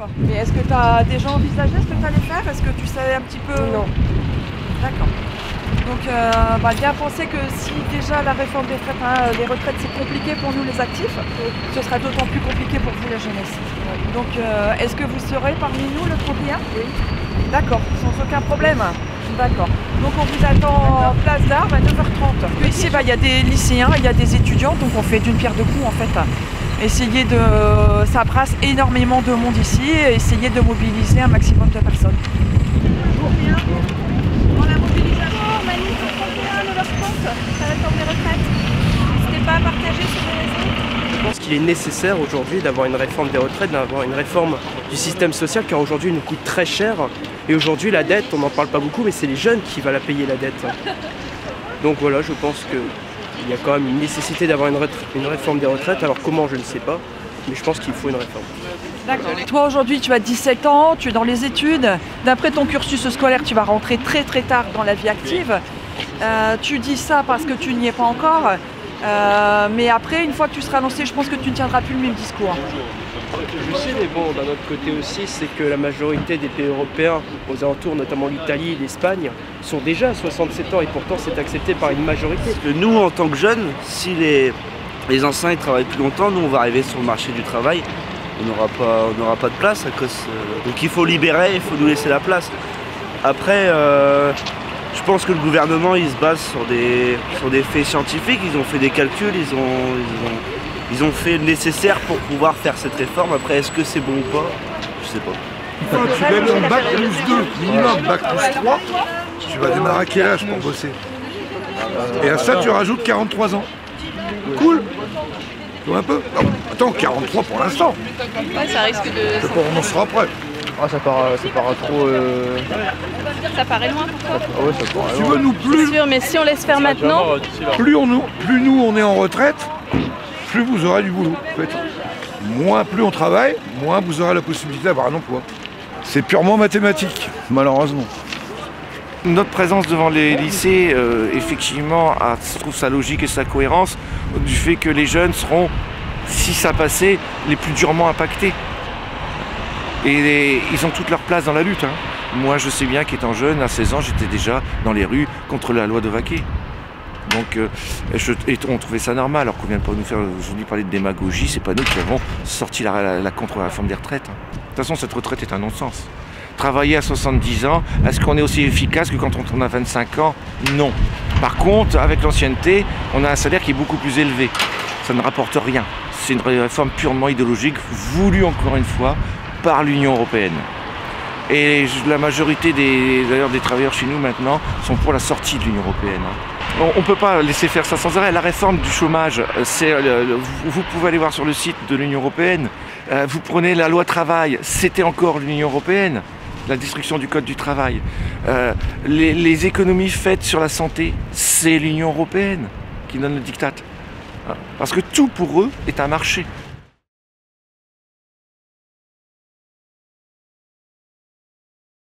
D'accord. Et est-ce que tu as déjà envisagé ce que tu allais faire? Est-ce que tu savais un petit peu? Non. D'accord. Donc, bien penser que si déjà la réforme des retraites, les retraites c'est compliqué pour nous les actifs, ce sera d'autant plus compliqué pour vous la jeunesse. Donc, est-ce que vous serez parmi nous le 31? Oui. D'accord, sans aucun problème. D'accord. Donc on vous attend en place d'Armes à 9h30. Ici, il y a des lycéens, il y a des étudiants, donc on fait d'une pierre deux coups en fait. Essayer de... Ça brasse énormément de monde ici, et essayer de mobiliser un maximum de personnes. Dans la mobilisation, manif 31, 9h30, ça réforme des retraites. N'hésitez pas à partager sur les réseaux. Je pense qu'il est nécessaire aujourd'hui d'avoir une réforme des retraites, d'avoir une réforme du système social, car aujourd'hui il nous coûte très cher. Et aujourd'hui la dette, on n'en parle pas beaucoup, mais c'est les jeunes qui vont la payer la dette. Donc voilà, je pense qu'il y a quand même une nécessité d'avoir une réforme des retraites. Alors comment, je ne sais pas, mais je pense qu'il faut une réforme. D'accord. Toi aujourd'hui tu as 17 ans, tu es dans les études. D'après ton cursus scolaire, tu vas rentrer très très tard dans la vie active. Tu dis ça parce que tu n'y es pas encore. Mais après, une fois que tu seras lancé, je pense que tu ne tiendras plus le même discours. Je sais, mais bon, d'un autre côté aussi, c'est que la majorité des pays européens, aux alentours, notamment l'Italie et l'Espagne, sont déjà à 67 ans et pourtant c'est accepté par une majorité. Parce que nous, en tant que jeunes, si les anciens ils travaillent plus longtemps, nous on va arriver sur le marché du travail, on n'aura pas de place à cause. Donc il faut libérer, il faut nous laisser la place. Après, je pense que le gouvernement il se base sur des faits scientifiques, ils ont fait des calculs, ils ont fait le nécessaire pour pouvoir faire cette réforme. Après, est-ce que c'est bon ou pas? Je sais pas. Quand tu mets ton bac plus 2, minimum bac plus 3, tu vas démarrer à quel âge pour bosser? Et à ça, tu rajoutes 43 ans. Cool. Tu vois un peu? Non, attends, 43 pour l'instant. Ouais, ça risque de... On en sera prêt. Ah, ça paraît trop... Ça paraît loin pour toi? Ah ouais, ça paraît Tu loin. veux, nous, C'est sûr, mais si on laisse faire maintenant... plus nous on est en retraite, plus vous aurez du boulot. En fait. Plus on travaille, moins vous aurez la possibilité d'avoir un emploi. C'est purement mathématique, malheureusement. Notre présence devant les lycées, effectivement, trouve sa logique et sa cohérence du fait que les jeunes seront, si ça passait, les plus durement impactés. Et ils ont toute leur place dans la lutte. Moi, je sais bien qu'étant jeune, à 16 ans, j'étais déjà dans les rues contre la loi de Vaquet. Donc, on trouvait ça normal, alors qu'on vient pas nous faire aujourd'hui parler de démagogie, c'est pas nous qui avons sorti la contre-réforme des retraites. De toute façon, cette retraite est un non-sens. Travailler à 70 ans, est-ce qu'on est aussi efficace que quand on a 25 ans? Non. Par contre, avec l'ancienneté, on a un salaire qui est beaucoup plus élevé. Ça ne rapporte rien. C'est une réforme purement idéologique, voulue encore une fois par l'Union européenne. Et la majorité des travailleurs chez nous maintenant sont pour la sortie de l'Union européenne. On ne peut pas laisser faire ça sans arrêt. La réforme du chômage, vous pouvez aller voir sur le site de l'Union européenne. Vous prenez la loi travail, c'était encore l'Union européenne. La destruction du code du travail. Les économies faites sur la santé, c'est l'Union européenne qui donne le diktat. Parce que tout pour eux est un marché.